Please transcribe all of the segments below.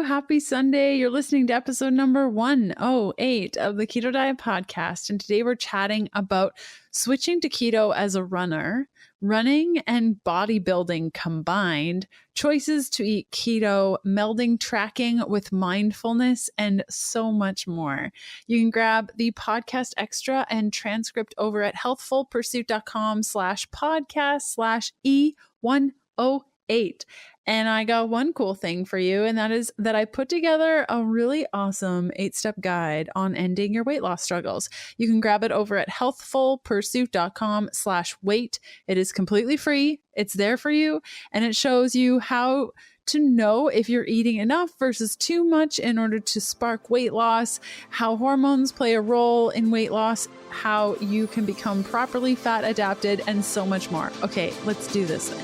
Happy Sunday. You're listening to episode number 108 of the Keto Diet Podcast. And today we're chatting about switching to keto as a runner, running and bodybuilding combined, choices to eat keto, melding tracking with mindfulness, and so much more. You can grab the podcast extra and transcript over at healthfulpursuit.com/podcast/E108. And I got one cool thing for you, and that is that I put together a really awesome 8-step guide on ending your weight loss struggles. You can grab it over at healthfulpursuit.com/weight. It is completely free. It's there for you, and it shows you how to know if you're eating enough versus too much in order to spark weight loss, how hormones play a role in weight loss, how you can become properly fat adapted, and so much more. Okay, let's do this thing.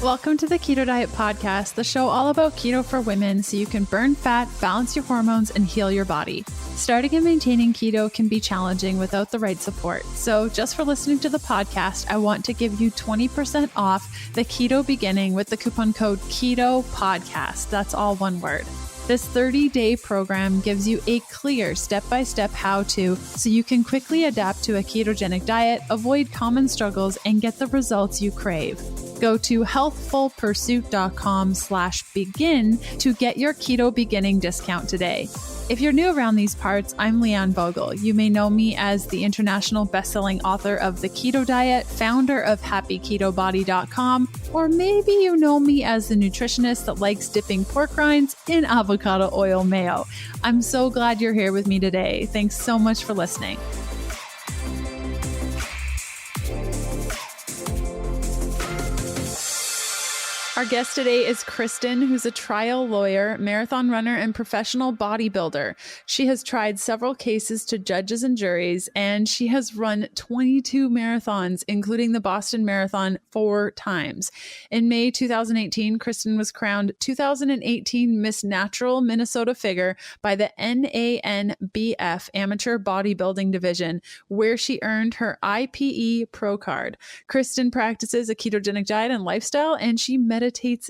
Welcome to the Keto Diet Podcast, the show all about keto for women so you can burn fat, balance your hormones, and heal your body. Starting and maintaining keto can be challenging without the right support. So just for listening to the podcast, I want to give you 20% off the Keto Beginning with the coupon code KETO PODCAST. That's all one word. This 30-day program gives you a clear step-by-step how-to so you can quickly adapt to a ketogenic diet, avoid common struggles, and get the results you crave. Go to healthfulpursuit.com/begin to get your Keto Beginning discount today. If you're new around these parts, I'm Leanne Vogel. You may know me as the international best-selling author of The Keto Diet, founder of happyketobody.com, or maybe you know me as the nutritionist that likes dipping pork rinds in avocado oil mayo. I'm so glad you're here with me today. Thanks so much for listening. Our guest today is Kristin, who's a trial lawyer, marathon runner, and professional bodybuilder. She has tried several cases to judges and juries, and she has run 22 marathons, including the Boston Marathon 4 times. In May 2018, Kristin was crowned 2018 Miss Natural Minnesota Figure by the NANBF Amateur Bodybuilding Division, where she earned her IPE Pro Card. Kristin practices a ketogenic diet and lifestyle, and she meditates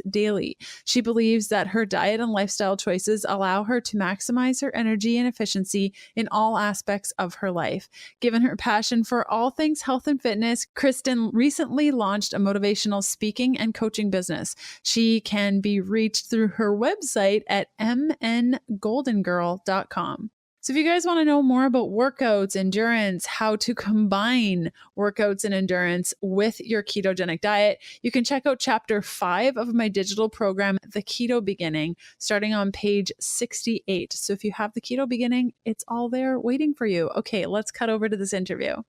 daily. She believes that her diet and lifestyle choices allow her to maximize her energy and efficiency in all aspects of her life. Given her passion for all things health and fitness, Kristin recently launched a motivational speaking and coaching business. She can be reached through her website at mngoldengirl.com. So if you guys want to know more about workouts, endurance, how to combine workouts and endurance with your ketogenic diet, you can check out chapter 5 of my digital program, The Keto Beginning, starting on page 68. So if you have The Keto Beginning, it's all there waiting for you. Okay, let's cut over to this interview.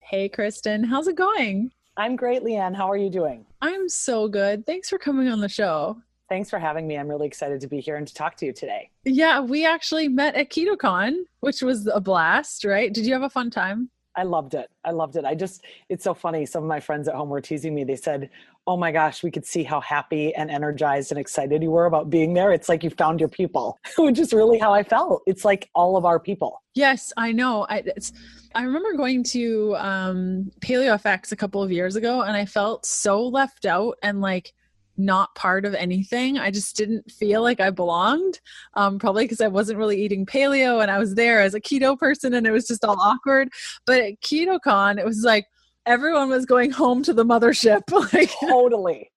Hey, Kristin, how's it going? I'm great, Leanne. How are you doing? I'm so good. Thanks for coming on the show. Thanks for having me. I'm really excited to be here and to talk to you today. Yeah, we actually met at KetoCon, which was a blast, right? Did you have a fun time? I loved it. It's so funny. Some of my friends at home were teasing me. They said, oh my gosh, we could see how happy and energized and excited you were about being there. It's like you found your people, which is really how I felt. It's like all of our people. Yes, I know. I remember going to PaleoFX a couple of years ago, and I felt so left out and like not part of anything. I just didn't feel like I belonged, probably because I wasn't really eating paleo and I was there as a keto person and it was just all awkward. But at KetoCon, it was like everyone was going home to the mothership. Totally.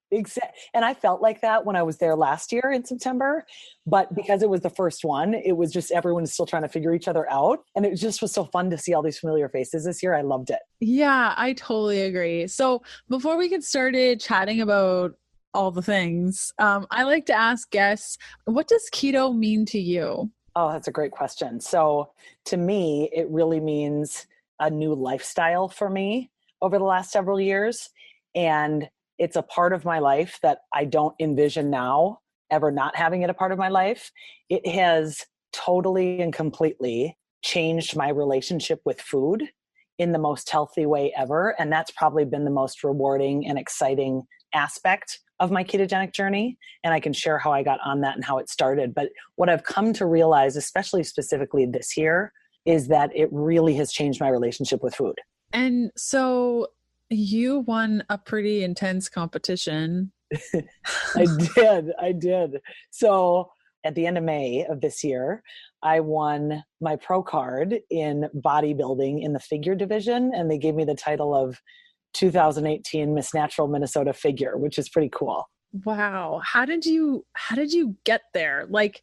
And I felt like that when I was there last year in September, but because it was the first one, it was just everyone is still trying to figure each other out. And it just was so fun to see all these familiar faces this year. I loved it. Yeah, I totally agree. So before we get started chatting about all the things, I like to ask guests, what does keto mean to you? Oh, that's a great question. So to me, it really means a new lifestyle for me over the last several years. And it's a part of my life that I don't envision now ever not having it a part of my life. It has totally and completely changed my relationship with food in the most healthy way ever. And that's probably been the most rewarding and exciting aspect of my ketogenic journey. And I can share how I got on that and how it started. But what I've come to realize, especially specifically this year, is that it really has changed my relationship with food. And so you won a pretty intense competition I did. So at the end of May of this year, I won my pro card in bodybuilding in the figure division, and they gave me the title of 2018 Miss Natural Minnesota Figure, which is pretty cool. Wow. How did you get there? Like,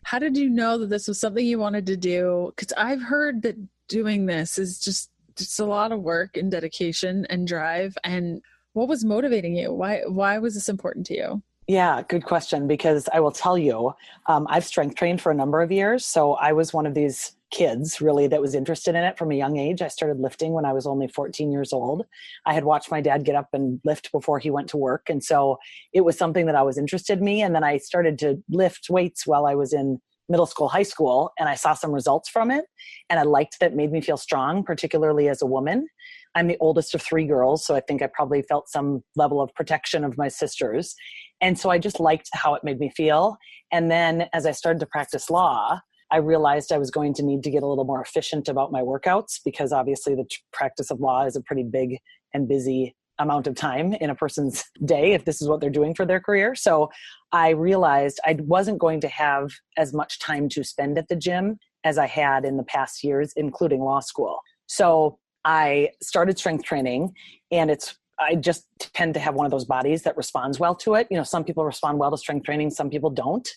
how did you know that this was something you wanted to do? Because I've heard that doing this is just a lot of work and dedication and drive. And what was motivating you? Why was this important to you? Yeah, good question. Because I will tell you, I've strength trained for a number of years. So I was one of these kids really that was interested in it from a young age. I started lifting when I was only 14 years old. I had watched my dad get up and lift before he went to work. And so it was something that I was interested in me. And then I started to lift weights while I was in middle school, high school, and I saw some results from it. And I liked that it made me feel strong, particularly as a woman. I'm the oldest of three girls, so I think I probably felt some level of protection of my sisters. And so I just liked how it made me feel. And then as I started to practice law, I realized I was going to need to get a little more efficient about my workouts, because obviously the practice of law is a pretty big and busy amount of time in a person's day if this is what they're doing for their career. So I realized I wasn't going to have as much time to spend at the gym as I had in the past years, including law school. So I started strength training, and I just tend to have one of those bodies that responds well to it. You know, some people respond well to strength training, some people don't.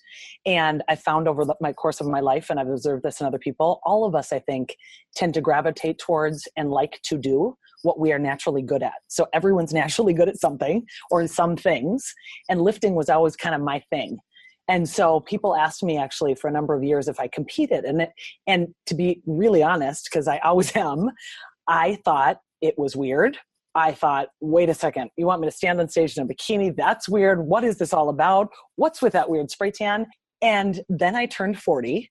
And I found over my course of my life, and I've observed this in other people, all of us, I think, tend to gravitate towards and like to do what we are naturally good at. So everyone's naturally good at something or some things. And lifting was always kind of my thing. And so people asked me actually for a number of years if I competed. And to be really honest, because I always am, I thought it was weird. I thought, wait a second, you want me to stand on stage in a bikini? That's weird. What is this all about? What's with that weird spray tan? And then I turned 40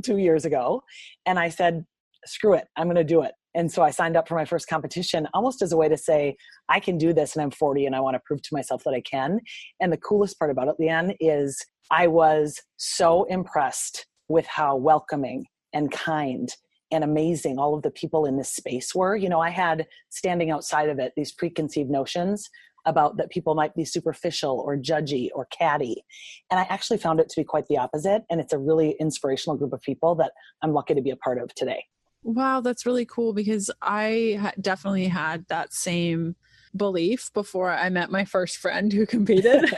2 years ago, and I said, screw it, I'm going to do it. And so I signed up for my first competition almost as a way to say, I can do this, and I'm 40 and I want to prove to myself that I can. And the coolest part about it, Leanne, is I was so impressed with how welcoming and kind and amazing all of the people in this space were. You know, I had, standing outside of it, these preconceived notions about that people might be superficial or judgy or catty. And I actually found it to be quite the opposite. And it's a really inspirational group of people that I'm lucky to be a part of today. Wow, that's really cool, because I definitely had that same belief before I met my first friend who competed.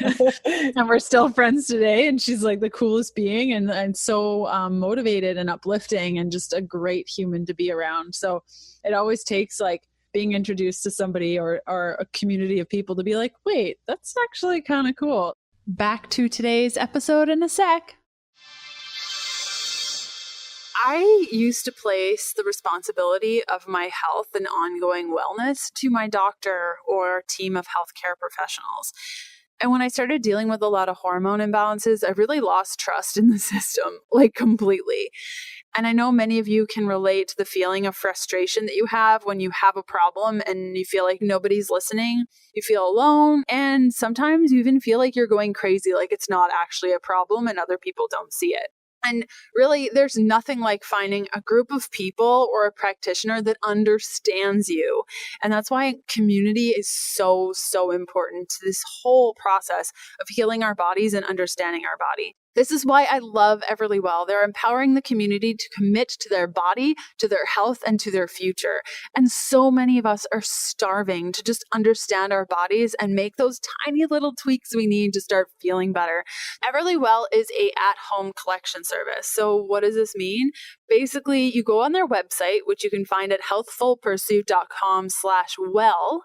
And we're still friends today. And she's like the coolest being and so motivated and uplifting and just a great human to be around. So it always takes like being introduced to somebody or a community of people to be like, wait, that's actually kind of cool. Back to today's episode in a sec. I used to place the responsibility of my health and ongoing wellness to my doctor or team of healthcare professionals. And when I started dealing with a lot of hormone imbalances, I really lost trust in the system, like completely. And I know many of you can relate to the feeling of frustration that you have when you have a problem and you feel like nobody's listening. You feel alone, and sometimes you even feel like you're going crazy, like it's not actually a problem and other people don't see it. And really, there's nothing like finding a group of people or a practitioner that understands you. And that's why community is so, so important to this whole process of healing our bodies and understanding our body. This is why I love Everlywell. They're empowering the community to commit to their body, to their health, and to their future. And so many of us are starving to just understand our bodies and make those tiny little tweaks we need to start feeling better. Everlywell is a at-home collection service. So what does this mean? Basically, you go on their website, which you can find at healthfulpursuit.com/well.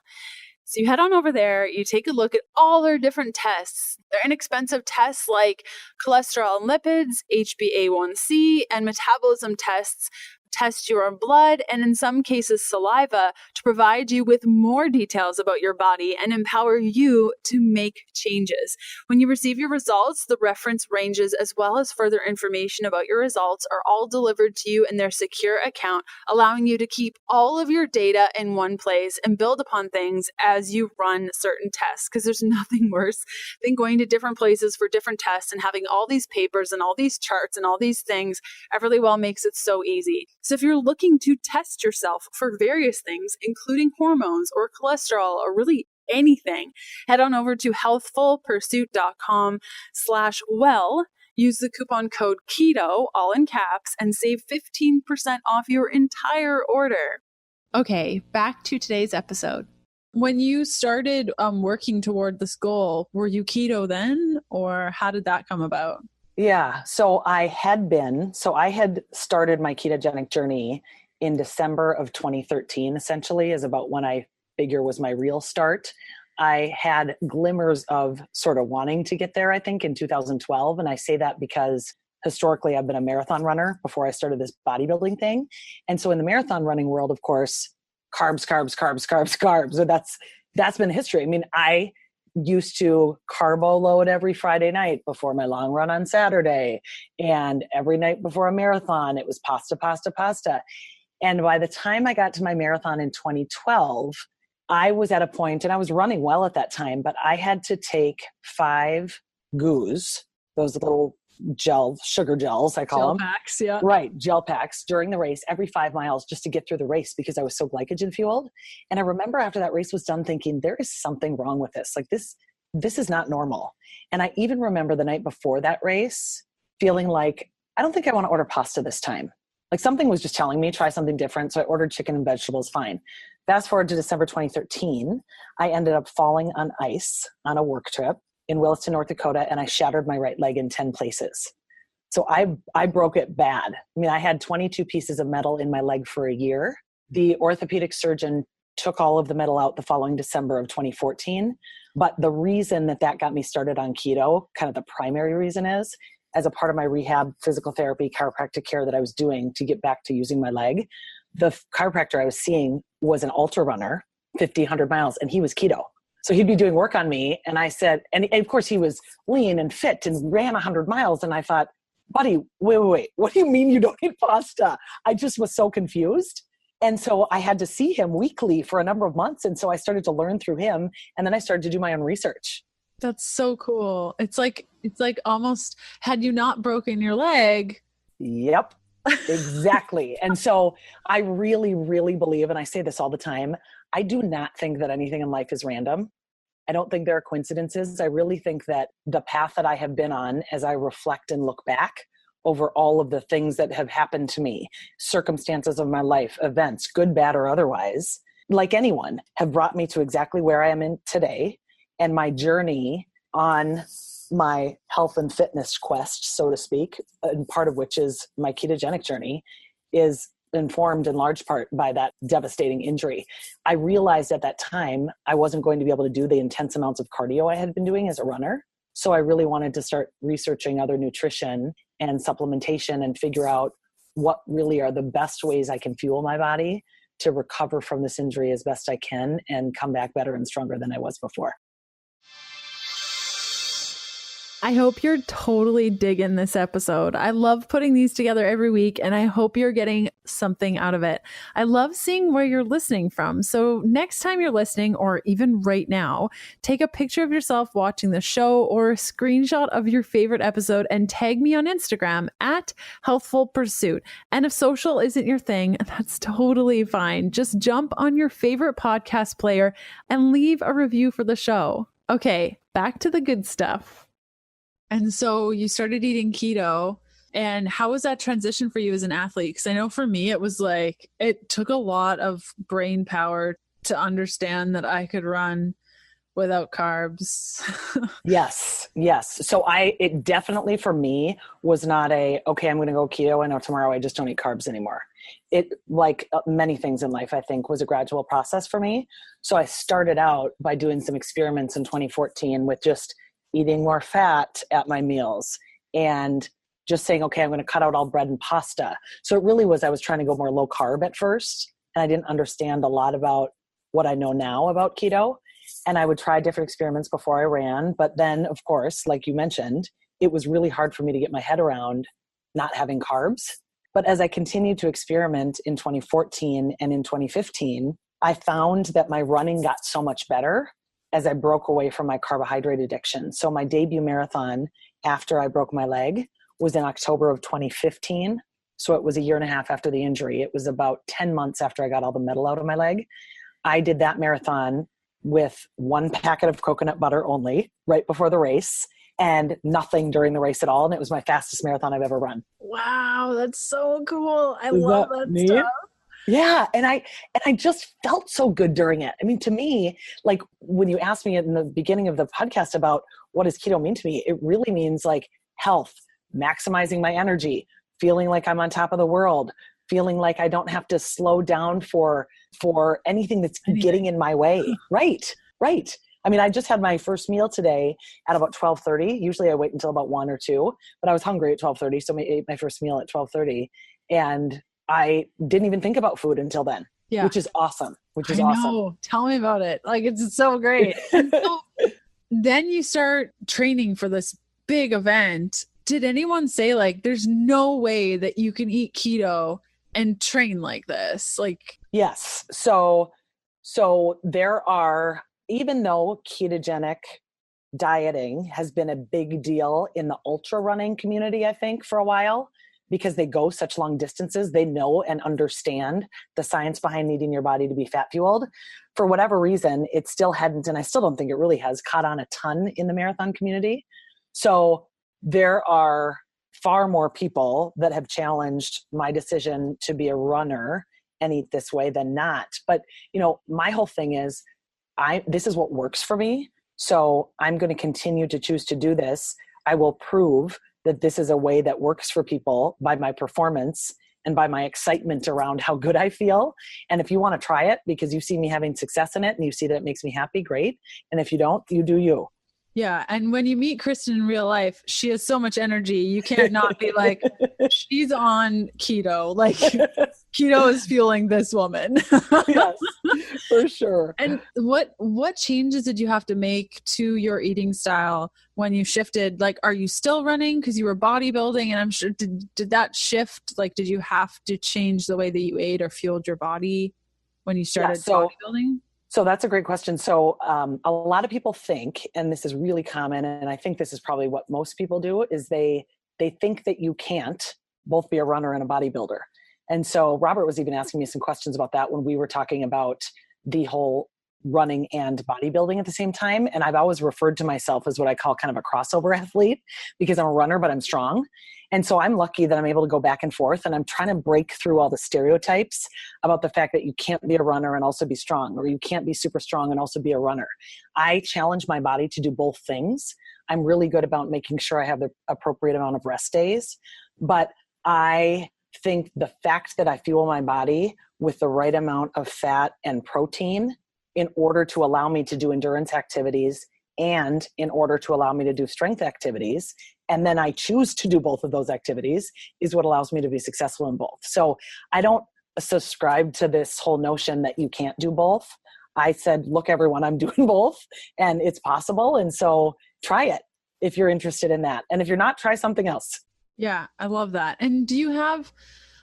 So you head on over there, you take a look at all their different tests. They're inexpensive tests like cholesterol and lipids, HbA1c, and metabolism tests. Test your blood and in some cases saliva to provide you with more details about your body and empower you to make changes. When you receive your results, the reference ranges as well as further information about your results are all delivered to you in their secure account, allowing you to keep all of your data in one place and build upon things as you run certain tests, because there's nothing worse than going to different places for different tests and having all these papers and all these charts and all these things. Everlywell makes it so easy. So if you're looking to test yourself for various things, including hormones or cholesterol or really anything, head on over to healthfulpursuit.com/well. Use the coupon code KETO, all in caps, and save 15% off your entire order. Okay, back to today's episode. When you started working toward this goal, were you keto then, or how did that come about? Yeah, so I had started my ketogenic journey in December of 2013, essentially, is about when I figure was my real start. I had glimmers of sort of wanting to get there, I think, in 2012. And I say that because historically I've been a marathon runner before I started this bodybuilding thing. And so in the marathon running world, of course, carbs, carbs, carbs, carbs, carbs. So that's been history. I mean, I used to carbo load every Friday night before my long run on Saturday. And every night before a marathon, it was pasta, pasta, pasta. And by the time I got to my marathon in 2012, I was at a point, and I was running well at that time, but I had to take 5 goos, those little sugar gels, I call them. Gel packs, yeah. Right, gel packs during the race every 5 miles just to get through the race because I was so glycogen fueled. And I remember after that race was done thinking, there is something wrong with this. Like this is not normal. And I even remember the night before that race feeling like, I don't think I want to order pasta this time. Like something was just telling me, try something different. So I ordered chicken and vegetables, fine. Fast forward to December 2013, I ended up falling on ice on a work trip in Williston, North Dakota, and I shattered my right leg in 10 places. So I broke it bad. I mean, I had 22 pieces of metal in my leg for a year. The orthopedic surgeon took all of the metal out the following December of 2014. But the reason that got me started on keto, kind of the primary reason is, as a part of my rehab, physical therapy, chiropractic care that I was doing to get back to using my leg, the chiropractor I was seeing was an ultra runner, 50, 100 miles, and he was keto. So he'd be doing work on me. And I said, and of course he was lean and fit and ran 100 miles. And I thought, buddy, wait, what do you mean you don't eat pasta? I just was so confused. And so I had to see him weekly for a number of months. And so I started to learn through him. And then I started to do my own research. That's so cool. It's like almost, had you not broken your leg. Yep, exactly. And so I really, really believe, and I say this all the time, I do not think that anything in life is random. I don't think there are coincidences. I really think that the path that I have been on, as I reflect and look back over all of the things that have happened to me, circumstances of my life, events, good, bad, or otherwise, like anyone, have brought me to exactly where I am in today. And my journey on my health and fitness quest, so to speak, and part of which is my ketogenic journey, is informed in large part by that devastating injury. I realized at that time I wasn't going to be able to do the intense amounts of cardio I had been doing as a runner. So I really wanted to start researching other nutrition and supplementation and figure out what really are the best ways I can fuel my body to recover from this injury as best I can and come back better and stronger than I was before. I hope you're totally digging this episode. I love putting these together every week, and I hope you're getting something out of it. I love seeing where you're listening from. So next time you're listening, or even right now, take a picture of yourself watching the show or a screenshot of your favorite episode and tag me on Instagram at Healthful Pursuit. And if social isn't your thing, that's totally fine. Just jump on your favorite podcast player and leave a review for the show. Okay, back to the good stuff. And so you started eating keto, and how was that transition for you as an athlete? Because I know for me, it was like, it took a lot of brain power to understand that I could run without carbs. Yes. So it definitely for me was not okay, I'm going to go keto. I know tomorrow I just don't eat carbs anymore. It, like many things in life, I think was a gradual process for me. So I started out by doing some experiments in 2014 with just eating more fat at my meals and just saying, okay, I'm going to cut out all bread and pasta. So it really was, I was trying to go more low carb at first. And I didn't understand a lot about what I know now about keto. And I would try different experiments before I ran. But then, of course, like you mentioned, it was really hard for me to get my head around not having carbs. But as I continued to experiment in 2014 and in 2015, I found that my running got so much better as I broke away from my carbohydrate addiction. So my debut marathon after I broke my leg was in October of 2015. So it was a year and a half after the injury. It was about 10 months after I got all the metal out of my leg. I did that marathon with 1 packet of coconut butter only right before the race and nothing during the race at all. And it was my fastest marathon I've ever run. Wow, that's so cool. I Is love that that neat? stuff. Yeah. And I just felt so good during it. I mean, to me, like when you asked me in the beginning of the podcast about what does keto mean to me, it really means like health, maximizing my energy, feeling like I'm on top of the world, feeling like I don't have to slow down for anything that's getting in my way. Right. I mean, I just had my first meal today at about 12:30. Usually I wait until about 1 or 2, but I was hungry at 12:30. So I ate my first meal at 12:30 and I didn't even think about food until then, which is awesome, I know. Tell me about it. Like, it's so great. And so then you start training for this big event. Did anyone say like, there's no way that you can eat keto and train like this? Like, yes. So there are, even though ketogenic dieting has been a big deal in the ultra running community, I think for a while, because they go such long distances, they know and understand the science behind needing your body to be fat fueled. For whatever reason, it still hadn't, and I still don't think it really has, caught on a ton in the marathon community. So there are far more people that have challenged my decision to be a runner and eat this way than not. But, you know, my whole thing is, this is what works for me. So I'm going to continue to choose to do this. I will prove that this is a way that works for people by my performance and by my excitement around how good I feel. And if you want to try it because you see me having success in it and you see that it makes me happy, great. And if you don't, you do you. Yeah. And when you meet Kristin in real life, she has so much energy. You can't not be like, she's on keto. Like, keto is fueling this woman. Yes, for sure. And what changes did you have to make to your eating style when you shifted? Like, are you still running because you were bodybuilding? And I'm sure, did that shift? Like, did you have to change the way that you ate or fueled your body when you started bodybuilding? So that's a great question. So a lot of people think, and this is really common, and I think this is probably what most people do, is they think that you can't both be a runner and a bodybuilder. And so Robert was even asking me some questions about that when we were talking about the whole running and bodybuilding at the same time. And I've always referred to myself as what I call kind of a crossover athlete because I'm a runner, but I'm strong. And so I'm lucky that I'm able to go back and forth, and I'm trying to break through all the stereotypes about the fact that you can't be a runner and also be strong, or you can't be super strong and also be a runner. I challenge my body to do both things. I'm really good about making sure I have the appropriate amount of rest days, but I think the fact that I fuel my body with the right amount of fat and protein in order to allow me to do endurance activities and in order to allow me to do strength activities, and then I choose to do both of those activities, is what allows me to be successful in both. So I don't subscribe to this whole notion that you can't do both. I said, look, everyone, I'm doing both and it's possible. And so try it if you're interested in that. And if you're not, try something else. Yeah, I love that. And do you have,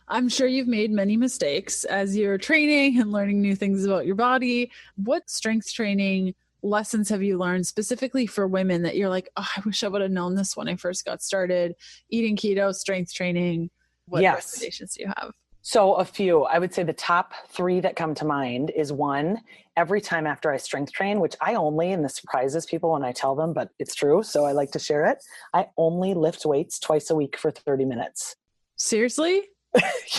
I'm sure you've made many mistakes as you're training and learning new things about your body. What strength training lessons have you learned specifically for women that you're like, oh, I wish I would have known this when I first got started eating keto, strength training? What recommendations do you have? So a few. I would say the top 3 that come to mind is 1, every time after I strength train, which I only, and this surprises people when I tell them, but it's true, so I like to share it, I only lift weights twice a week for 30 minutes. Seriously?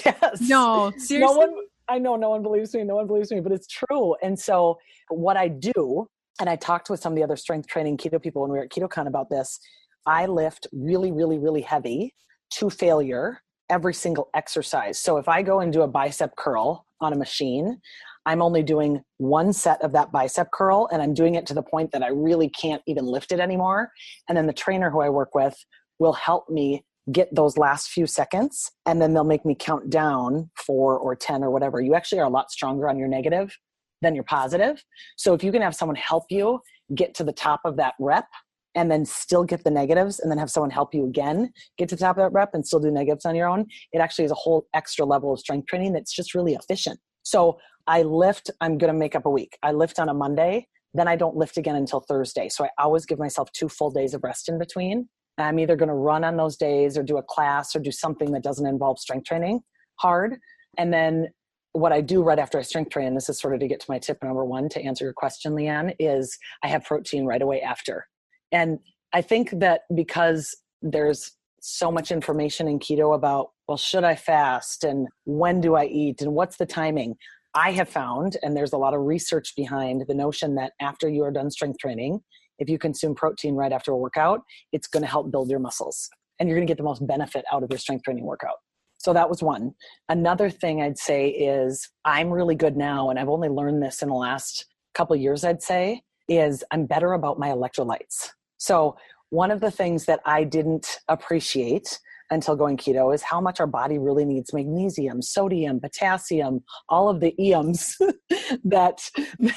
Yes. No, seriously? I know no one believes me. No one believes me, but it's true. And so what I do, and I talked with some of the other strength training keto people when we were at KetoCon about this, I lift really, really, really heavy to failure every single exercise. So if I go and do a bicep curl on a machine, I'm only doing 1 set of that bicep curl, and I'm doing it to the point that I really can't even lift it anymore. And then the trainer who I work with will help me get those last few seconds, and then they'll make me count down 4 or 10 or whatever. You actually are a lot stronger on your negative than your positive. So if you can have someone help you get to the top of that rep and then still get the negatives, and then have someone help you again get to the top of that rep and still do negatives on your own, it actually is a whole extra level of strength training that's just really efficient. So I lift, I'm going to make up a week. I lift on a Monday, then I don't lift again until Thursday. So I always give myself 2 full days of rest in between. I'm either going to run on those days or do a class or do something that doesn't involve strength training hard. And then what I do right after I strength train, and this is sort of to get to my tip number one to answer your question, Leanne, is I have protein right away after. And I think that because there's so much information in keto about, well, should I fast and when do I eat and what's the timing? I have found, and there's a lot of research behind the notion that after you are done strength training, if you consume protein right after a workout, it's going to help build your muscles and you're going to get the most benefit out of your strength training workout. So that was one. Another thing I'd say is I'm really good now, and I've only learned this in the last couple of years, I'd say, is I'm better about my electrolytes. So one of the things that I didn't appreciate until going keto is how much our body really needs magnesium, sodium, potassium, all of the EMs that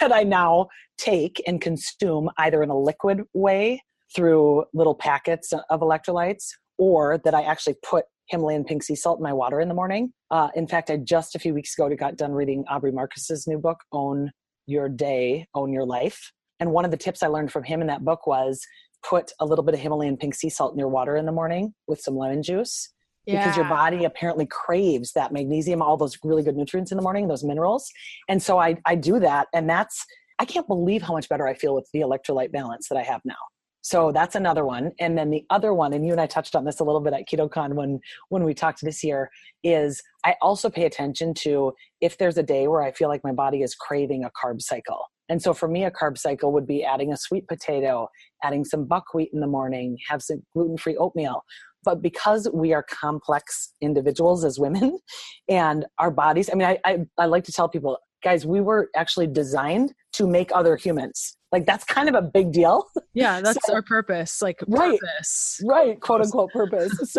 I now take and consume either in a liquid way through little packets of electrolytes, or that I actually put Himalayan pink sea salt in my water in the morning. In fact, I just a few weeks ago got done reading Aubrey Marcus's new book, Own Your Day, Own Your Life. And one of the tips I learned from him in that book was put a little bit of Himalayan pink sea salt in your water in the morning with some lemon juice, because your body apparently craves that magnesium, all those really good nutrients in the morning, those minerals. And so I do that. And I can't believe how much better I feel with the electrolyte balance that I have now. So that's another one. And then the other one, and you and I touched on this a little bit at KetoCon when we talked this year, is I also pay attention to if there's a day where I feel like my body is craving a carb cycle. And so for me, a carb cycle would be adding a sweet potato, adding some buckwheat in the morning, have some gluten-free oatmeal. But because we are complex individuals as women and our bodies, I mean, I like to tell people, guys, we were actually designed to make other humans. Like, that's kind of a big deal. Yeah, that's our purpose, like purpose. Right, quote unquote purpose.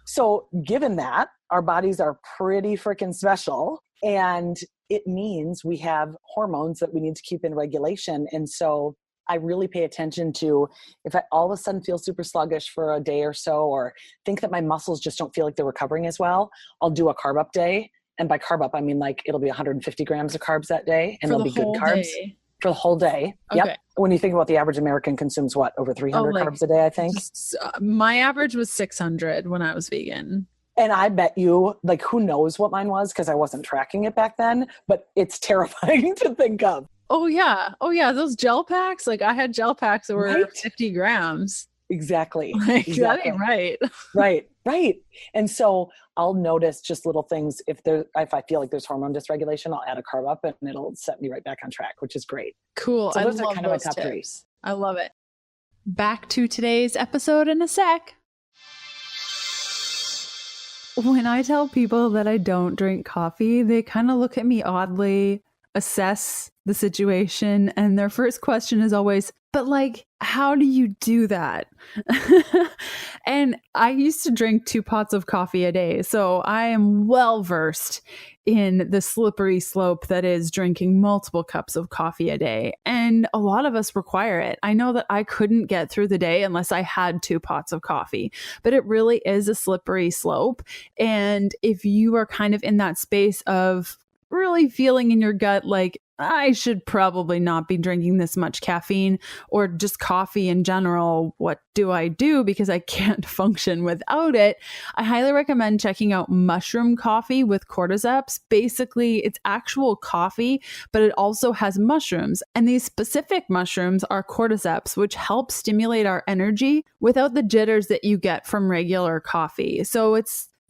So given that, our bodies are pretty freaking special, and it means we have hormones that we need to keep in regulation. And so I really pay attention to if I all of a sudden feel super sluggish for a day or so, or think that my muscles just don't feel like they're recovering as well, I'll do a carb up day. And by carb up, I mean like it'll be 150 grams of carbs that day, and they'll be good carbs for the whole day. Okay. Yep. When you think about the average American consumes what, over 300 carbs a day, I think? My average was 600 when I was vegan. And I bet you, like, who knows what mine was, because I wasn't tracking it back then, but it's terrifying to think of. Oh yeah. Those gel packs. Like, I had gel packs that were 50 grams. Exactly. Like, that ain't right. Right. And so I'll notice just little things. If I feel like there's hormone dysregulation, I'll add a carb up and it'll set me right back on track, which is great. Cool. So those are kind of my top three. I love it. Back to today's episode in a sec. When I tell people that I don't drink coffee, they kind of look at me oddly, assess the situation, and their first question is always, but like, how do you do that? And I used to drink 2 pots of coffee a day, so I am well versed in the slippery slope that is drinking multiple cups of coffee a day. And a lot of us require it. I know that I couldn't get through the day unless I had 2 pots of coffee, but it really is a slippery slope. And if you are kind of in that space of really feeling in your gut like, I should probably not be drinking this much caffeine or just coffee in general, what do I do because I can't function without it? I highly recommend checking out mushroom coffee with cordyceps. Basically, it's actual coffee, but it also has mushrooms. And these specific mushrooms are cordyceps, which help stimulate our energy without the jitters that you get from regular coffee. So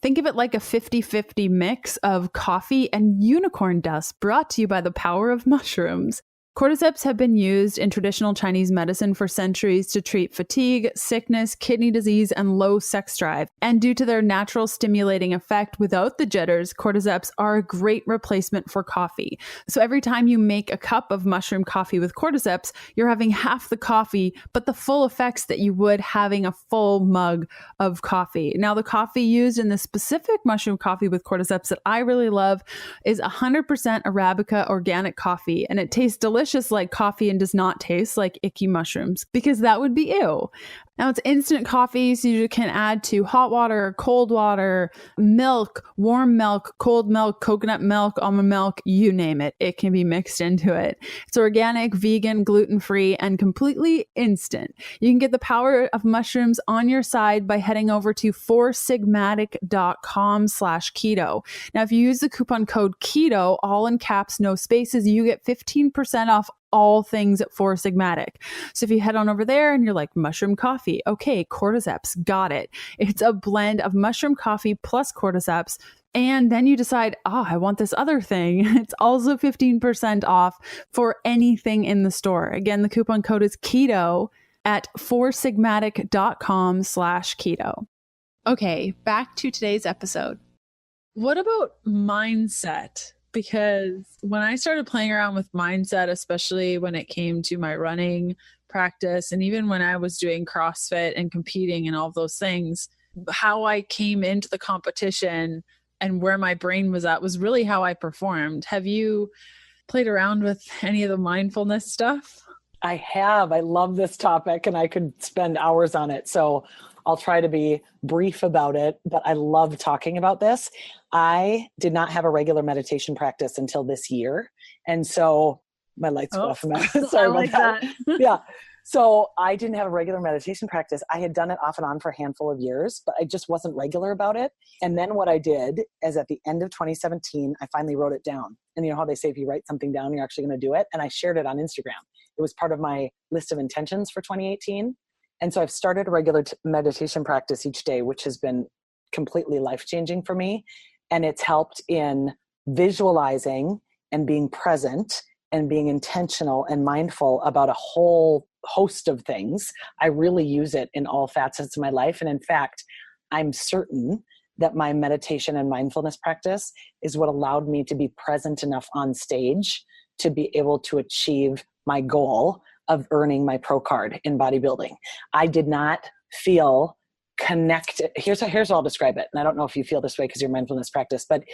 think of it like a 50-50 mix of coffee and unicorn dust brought to you by the power of mushrooms. Cordyceps have been used in traditional Chinese medicine for centuries to treat fatigue, sickness, kidney disease, and low sex drive. And due to their natural stimulating effect without the jitters, cordyceps are a great replacement for coffee. So every time you make a cup of mushroom coffee with cordyceps, you're having half the coffee, but the full effects that you would having a full mug of coffee. Now, the coffee used in the specific mushroom coffee with cordyceps that I really love is 100% Arabica organic coffee, and it tastes delicious like coffee and does not taste like icky mushrooms, because that would be ew. Now it's instant coffee, so you can add to hot water, cold water, milk, warm milk, cold milk, coconut milk, almond milk, you name it. It can be mixed into it. It's organic, vegan, gluten-free, and completely instant. You can get the power of mushrooms on your side by heading over to foursigmatic.com/keto. Now, if you use the coupon code KETO, all in caps, no spaces, you get 15% off all things at Four Sigmatic. So if you head on over there and you're like, mushroom coffee, okay, cordyceps, got it. It's a blend of mushroom coffee plus cordyceps. And then you decide, I want this other thing. It's also 15% off for anything in the store. Again, the coupon code is KETO at foursigmatic.com/keto. Okay, back to today's episode. What about mindset? Because when I started playing around with mindset, especially when it came to my running practice, and even when I was doing CrossFit and competing and all of those things, how I came into the competition and where my brain was at was really how I performed. Have you played around with any of the mindfulness stuff? I have. I love this topic and I could spend hours on it. So I'll try to be brief about it, but I love talking about this. I did not have a regular meditation practice until this year. And so my lights go off. Sorry about that. Yeah. So I didn't have a regular meditation practice. I had done it off and on for a handful of years, but I just wasn't regular about it. And then what I did is at the end of 2017, I finally wrote it down. And you know how they say, if you write something down, you're actually going to do it. And I shared it on Instagram. It was part of my list of intentions for 2018. And so I've started a regular meditation practice each day, which has been completely life-changing for me. And it's helped in visualizing and being present and being intentional and mindful about a whole host of things. I really use it in all facets of my life. And in fact, I'm certain that my meditation and mindfulness practice is what allowed me to be present enough on stage to be able to achieve my goal of earning my pro card in bodybuilding. I did not feel connected. Here's how I'll describe it. And I don't know if you feel this way because you're mindfulness practice, but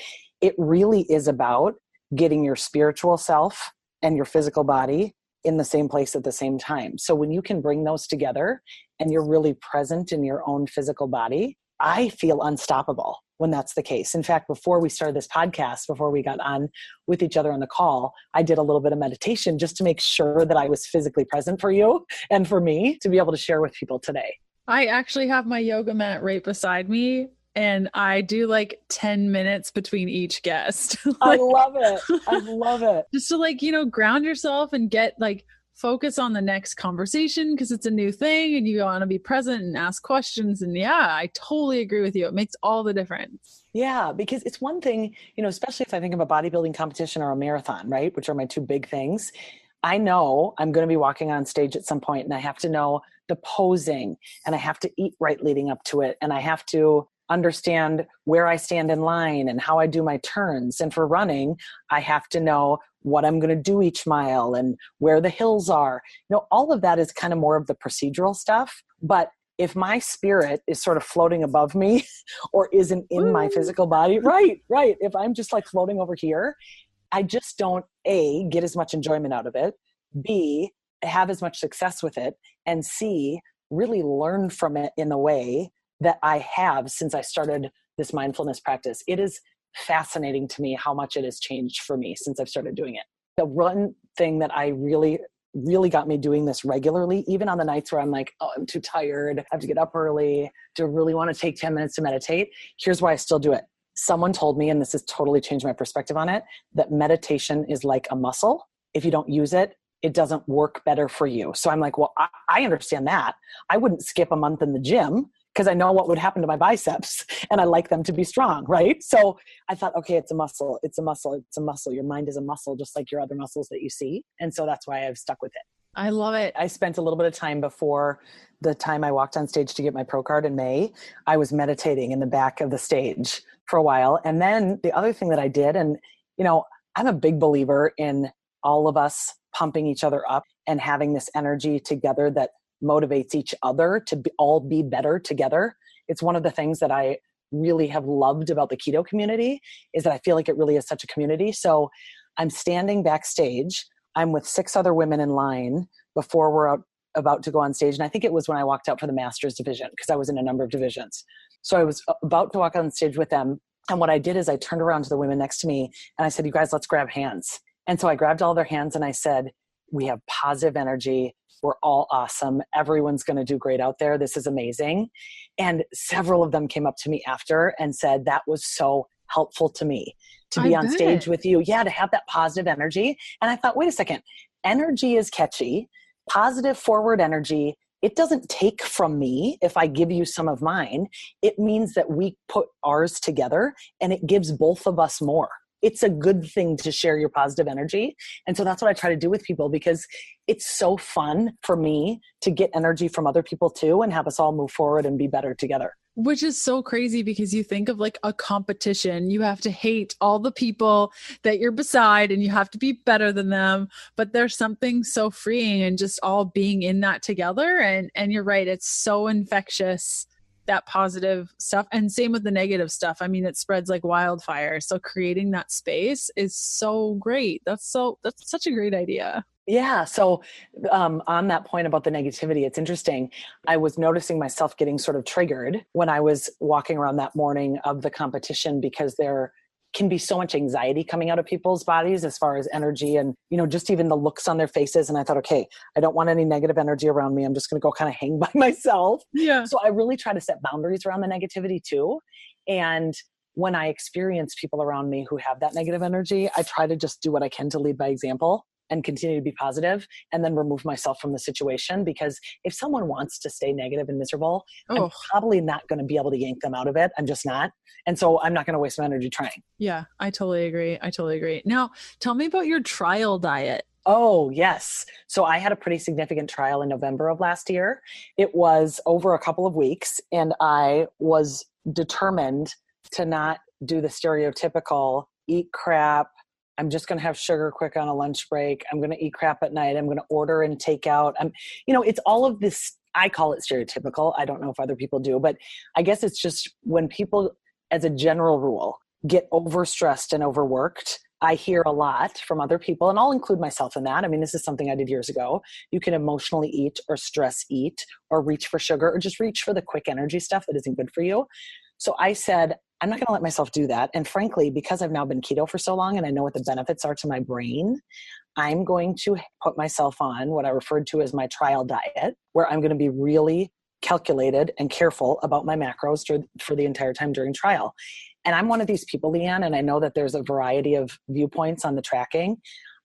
it really is about getting your spiritual self and your physical body in the same place at the same time. So when you can bring those together and you're really present in your own physical body, I feel unstoppable when that's the case. In fact, before we started this podcast, before we got on with each other on the call, I did a little bit of meditation just to make sure that I was physically present for you and for me to be able to share with people today. I actually have my yoga mat right beside me, and I do like 10 minutes between each guest. I love it. I love it. Just to ground yourself and get focus on the next conversation because it's a new thing and you want to be present and ask questions. And yeah, I totally agree with you. It makes all the difference. Yeah, because it's one thing, especially if I think of a bodybuilding competition or a marathon, right? Which are my two big things. I know I'm going to be walking on stage at some point and I have to know the posing and I have to eat right leading up to it. And I have to understand where I stand in line and how I do my turns. And for running, I have to know what I'm going to do each mile and where the hills are. All of that is kind of more of the procedural stuff. But if my spirit is sort of floating above me or isn't in my physical body, right. If I'm just floating over here, I just don't A, get as much enjoyment out of it, B, have as much success with it, and C, really learn from it in the way that I have since I started this mindfulness practice. It is fascinating to me how much it has changed for me since I've started doing it. The one thing that I really got me doing this regularly, even on the nights where I'm like, I'm too tired, I have to get up early, to really want to take 10 minutes to meditate. Here's why I still do it. Someone told me, and this has totally changed my perspective on it, that meditation is like a muscle. If you don't use it, it doesn't work better for you. So I'm like, well, I understand that. I wouldn't skip a month in the gym because I know what would happen to my biceps and I like them to be strong, right? So I thought, okay, it's a muscle. It's a muscle. It's a muscle. Your mind is a muscle, just like your other muscles that you see. And so that's why I've stuck with it. I love it. I spent a little bit of time before the time I walked on stage to get my pro card in May. I was meditating in the back of the stage for a while. And then the other thing that I did, and I'm a big believer in all of us pumping each other up and having this energy together that motivates each other to all be better together. It's one of the things that I really have loved about the keto community is that I feel like it really is such a community. So I'm standing backstage. I'm with 6 other women in line before we're about to go on stage. And I think it was when I walked out for the master's division, because I was in a number of divisions. So I was about to walk on stage with them. And what I did is I turned around to the women next to me and I said, you guys, let's grab hands. And so I grabbed all their hands and I said, we have positive energy. We're all awesome. Everyone's going to do great out there. This is amazing. And several of them came up to me after and said, that was so helpful to me to be on stage with you. Yeah, to have that positive energy. And I thought, wait a second, energy is catchy, positive forward energy. It doesn't take from me if I give you some of mine. It means that we put ours together and it gives both of us more. It's a good thing to share your positive energy. And so that's what I try to do with people, because it's so fun for me to get energy from other people too and have us all move forward and be better together. Which is so crazy, because you think of like a competition, you have to hate all the people that you're beside and you have to be better than them. But there's something so freeing in just all being in that together. And you're right, it's so infectious, that positive stuff. And same with the negative stuff. I mean, it spreads like wildfire. So creating that space is so great. That's such a great idea. Yeah. So on that point about the negativity, it's interesting. I was noticing myself getting sort of triggered when I was walking around that morning of the competition, because there can be so much anxiety coming out of people's bodies as far as energy and, just even the looks on their faces. And I thought, okay, I don't want any negative energy around me. I'm just going to go kind of hang by myself. Yeah. So I really try to set boundaries around the negativity too. And when I experience people around me who have that negative energy, I try to just do what I can to lead by example and continue to be positive, and then remove myself from the situation. Because if someone wants to stay negative and miserable, I'm probably not going to be able to yank them out of it. I'm just not. And so I'm not going to waste my energy trying. Yeah, I totally agree. Now, tell me about your trial diet. Oh, yes. So I had a pretty significant trial in November of last year. It was over a couple of weeks, and I was determined to not do the stereotypical eat crap. I'm just going to have sugar quick on a lunch break. I'm going to eat crap at night. I'm going to order and take out. It's all of this. I call it stereotypical. I don't know if other people do, but I guess it's just when people, as a general rule, get overstressed and overworked. I hear a lot from other people, and I'll include myself in that. I mean, this is something I did years ago. You can emotionally eat or stress eat or reach for sugar or just reach for the quick energy stuff that isn't good for you. So I said, I'm not going to let myself do that. And frankly, because I've now been keto for so long and I know what the benefits are to my brain, I'm going to put myself on what I referred to as my trial diet, where I'm going to be really calculated and careful about my macros for the entire time during trial. And I'm one of these people, Leanne, and I know that there's a variety of viewpoints on the tracking.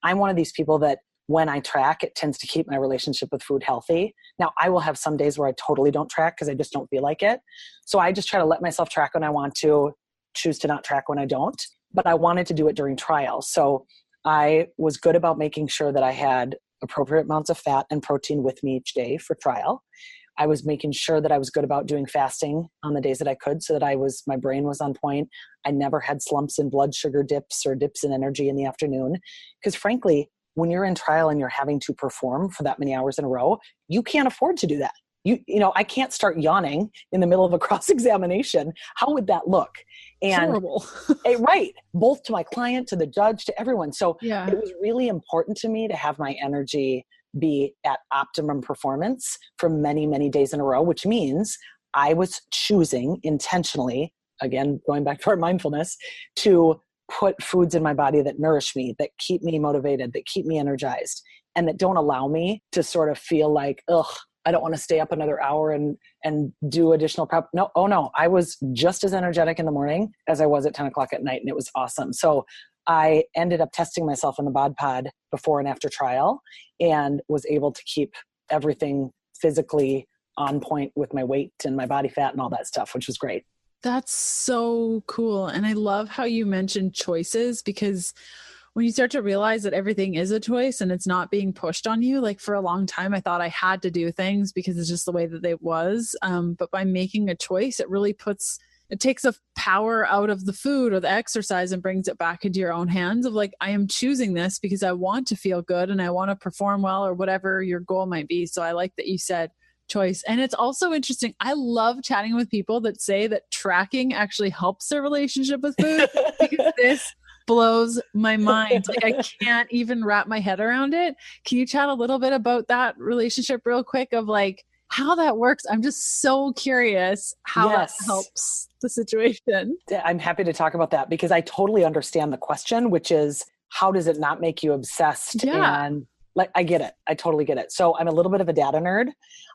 I'm one of these people that when I track, it tends to keep my relationship with food healthy. Now, I will have some days where I totally don't track because I just don't feel like it. So I just try to let myself track when I want to, choose to not track when I don't. But I wanted to do it during trial. So I was good about making sure that I had appropriate amounts of fat and protein with me each day for trial. I was making sure that I was good about doing fasting on the days that I could, so that my brain was on point. I never had slumps in blood sugar dips or dips in energy in the afternoon. Because frankly, when you're in trial and you're having to perform for that many hours in a row, you can't afford to do that. I can't start yawning in the middle of a cross-examination. How would that look? And horrible. Right. Both to my client, to the judge, to everyone. So yeah. It was really important to me to have my energy be at optimum performance for many, many days in a row, which means I was choosing intentionally, again, going back to our mindfulness, to put foods in my body that nourish me, that keep me motivated, that keep me energized, and that don't allow me to sort of feel like, I don't want to stay up another hour and do additional prep. No, I was just as energetic in the morning as I was at 10 o'clock at night, and it was awesome. So I ended up testing myself in the bod pod before and after trial, and was able to keep everything physically on point with my weight and my body fat and all that stuff, which was great. That's so cool. And I love how you mentioned choices, because when you start to realize that everything is a choice and it's not being pushed on you, like for a long time, I thought I had to do things because it's just the way that it was. But by making a choice, it takes the power out of the food or the exercise and brings it back into your own hands of like, I am choosing this because I want to feel good and I want to perform well, or whatever your goal might be. So I like that you said choice. And it's also interesting. I love chatting with people that say that tracking actually helps their relationship with food, because this blows my mind. Like I can't even wrap my head around it. Can you chat a little bit about that relationship real quick of like how that works? I'm just so curious how that helps the situation. I'm happy to talk about that because I totally understand the question, which is how does it not make you obsessed? Yeah. And like, I get it. I totally get it. So I'm a little bit of a data nerd.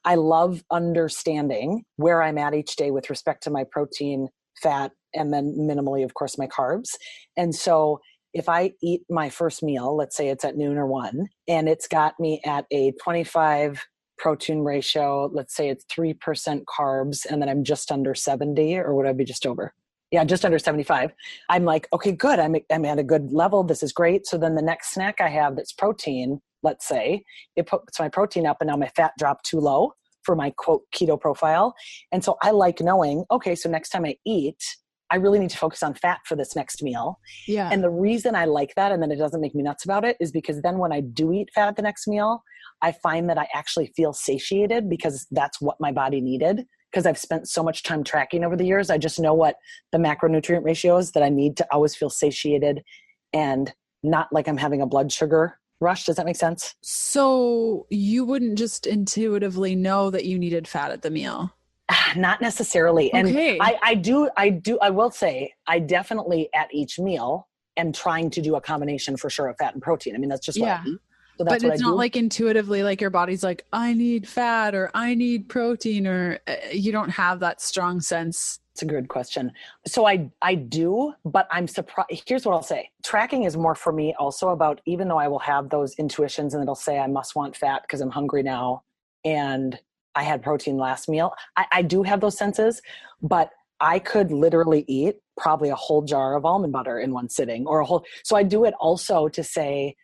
I love understanding where I'm at each day with respect to my protein, fat, and then minimally, of course, my carbs. And so if I eat my first meal, let's say it's at noon or 1, and it's got me at a 25 protein ratio, let's say it's 3% carbs, and then I'm just under 70, or would I be just over? Yeah, just under 75. I'm like, okay, good. I'm at a good level. This is great. So then the next snack I have that's protein, let's say, it puts my protein up and now my fat dropped too low for my quote keto profile. And so I like knowing, okay, so next time I eat, I really need to focus on fat for this next meal. Yeah. And the reason I like that, and then it doesn't make me nuts about it, is because then when I do eat fat at the next meal, I find that I actually feel satiated because that's what my body needed. Because I've spent so much time tracking over the years, I just know what the macronutrient ratio is that I need to always feel satiated and not like I'm having a blood sugar rush. Does that make sense? So you wouldn't just intuitively know that you needed fat at the meal? Not necessarily. And okay. I will say, I definitely at each meal am trying to do a combination for sure of fat and protein. I mean, that's just what I eat. So that's but it's not like intuitively, like your body's like, I need fat or I need protein, or you don't have that strong sense. It's a good question. So I do, but I'm surprised. Here's what I'll say. Tracking is more for me also about, even though I will have those intuitions and it'll say I must want fat because I'm hungry now and I had protein last meal. I do have those senses, but I could literally eat probably a whole jar of almond butter in one sitting or a whole. So I do it also to say,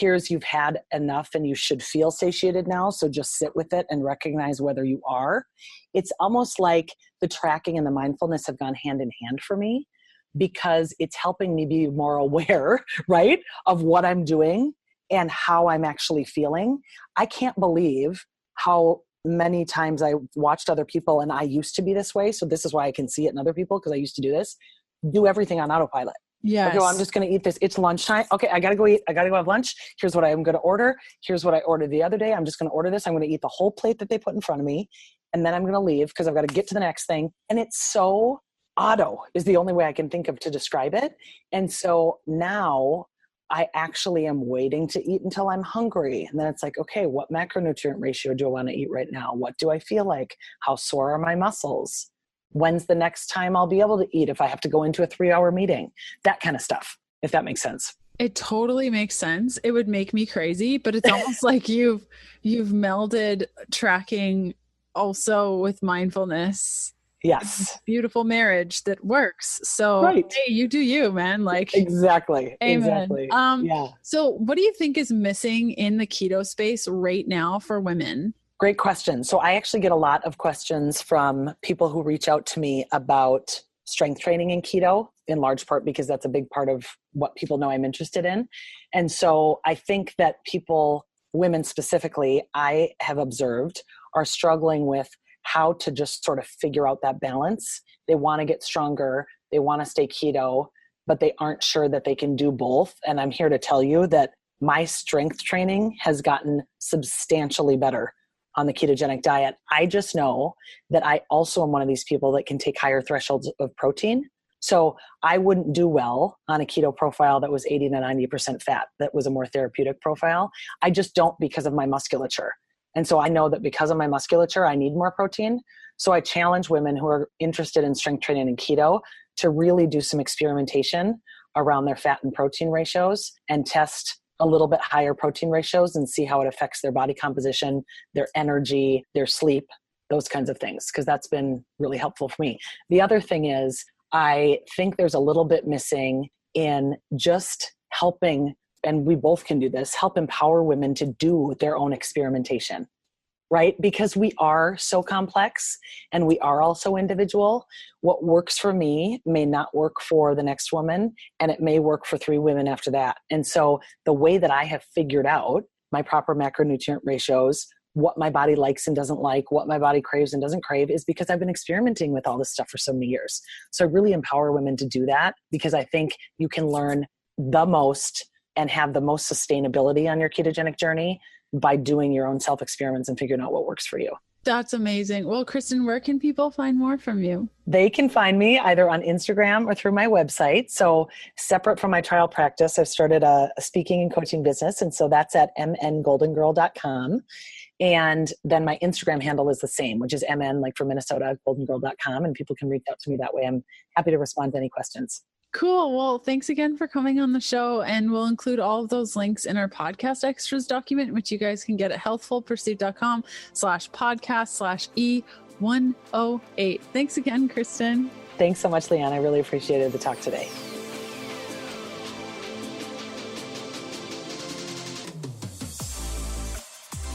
you've had enough and you should feel satiated now. So just sit with it and recognize whether you are. It's almost like the tracking and the mindfulness have gone hand in hand for me because it's helping me be more aware, right, of what I'm doing and how I'm actually feeling. I can't believe how many times I watched other people, and I used to be this way. So this is why I can see it in other people, because I used to do this, do everything on autopilot. Yes. Okay, well, I'm just going to eat this. It's lunchtime. Okay, I got to go eat. I got to go have lunch. Here's what I'm going to order. Here's what I ordered the other day. I'm just going to order this. I'm going to eat the whole plate that they put in front of me. And then I'm going to leave because I've got to get to the next thing. And it's so auto is the only way I can think of to describe it. And so now I actually am waiting to eat until I'm hungry. And then it's like, okay, what macronutrient ratio do I want to eat right now? What do I feel like? How sore are my muscles? When's the next time I'll be able to eat if I have to go into a 3-hour meeting? That kind of stuff, if that makes sense. It totally makes sense. It would make me crazy, but it's almost like you've melded tracking also with mindfulness. Yes. Beautiful marriage that works. So right. Hey, you do you, man. Like exactly. Amen. Exactly. Yeah. So what do you think is missing in the keto space right now for women? Great question. So I actually get a lot of questions from people who reach out to me about strength training in keto, in large part because that's a big part of what people know I'm interested in. And so I think that people, women specifically, I have observed are struggling with how to just sort of figure out that balance. They want to get stronger. They want to stay keto, but they aren't sure that they can do both. And I'm here to tell you that my strength training has gotten substantially better on the ketogenic diet. I just know that I also am one of these people that can take higher thresholds of protein. So I wouldn't do well on a keto profile that was 80 to 90% fat, that was a more therapeutic profile. I just don't because of my musculature. And so I know that because of my musculature, I need more protein. So I challenge women who are interested in strength training and keto to really do some experimentation around their fat and protein ratios and test a little bit higher protein ratios and see how it affects their body composition, their energy, their sleep, those kinds of things, because that's been really helpful for me. The other thing is, I think there's a little bit missing in just helping, and we both can do this, help empower women to do their own experimentation, right? Because we are so complex and we are also individual. What works for me may not work for the next woman, and it may work for 3 women after that. And so the way that I have figured out my proper macronutrient ratios, what my body likes and doesn't like, what my body craves and doesn't crave, is because I've been experimenting with all this stuff for so many years. So I really empower women to do that because I think you can learn the most and have the most sustainability on your ketogenic journey by doing your own self-experiments and figuring out what works for you. That's amazing. Well, Kristin, where can people find more from you? They can find me either on Instagram or through my website. So separate from my trial practice, I've started a speaking and coaching business. And so that's at mngoldengirl.com. And then my Instagram handle is the same, which is mn, like for Minnesota, goldengirl.com. And people can reach out to me that way. I'm happy to respond to any questions. Cool. Well, thanks again for coming on the show. And we'll include all of those links in our podcast extras document, which you guys can get at healthfulpursuit.com/podcast/E108. Thanks again, Kristin. Thanks so much, Leanne. I really appreciated the talk today.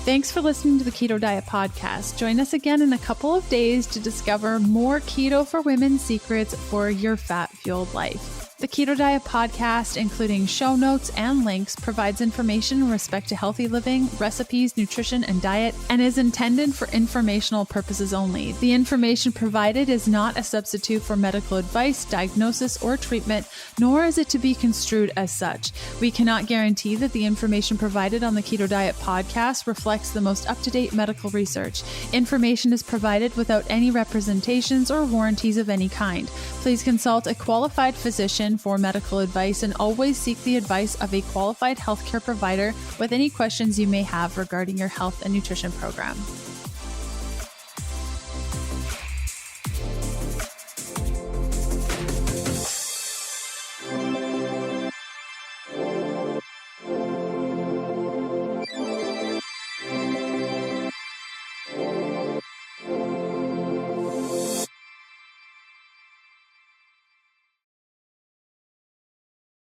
Thanks for listening to the Keto Diet Podcast. Join us again in a couple of days to discover more keto for women secrets for your fat-fueled life. The Keto Diet Podcast, including show notes and links, provides information in respect to healthy living, recipes, nutrition, and diet, and is intended for informational purposes only. The information provided is not a substitute for medical advice, diagnosis, or treatment, nor is it to be construed as such. We cannot guarantee that the information provided on the Keto Diet Podcast reflects the most up-to-date medical research. Information is provided without any representations or warranties of any kind. Please consult a qualified physician for medical advice and always seek the advice of a qualified healthcare provider with any questions you may have regarding your health and nutrition program.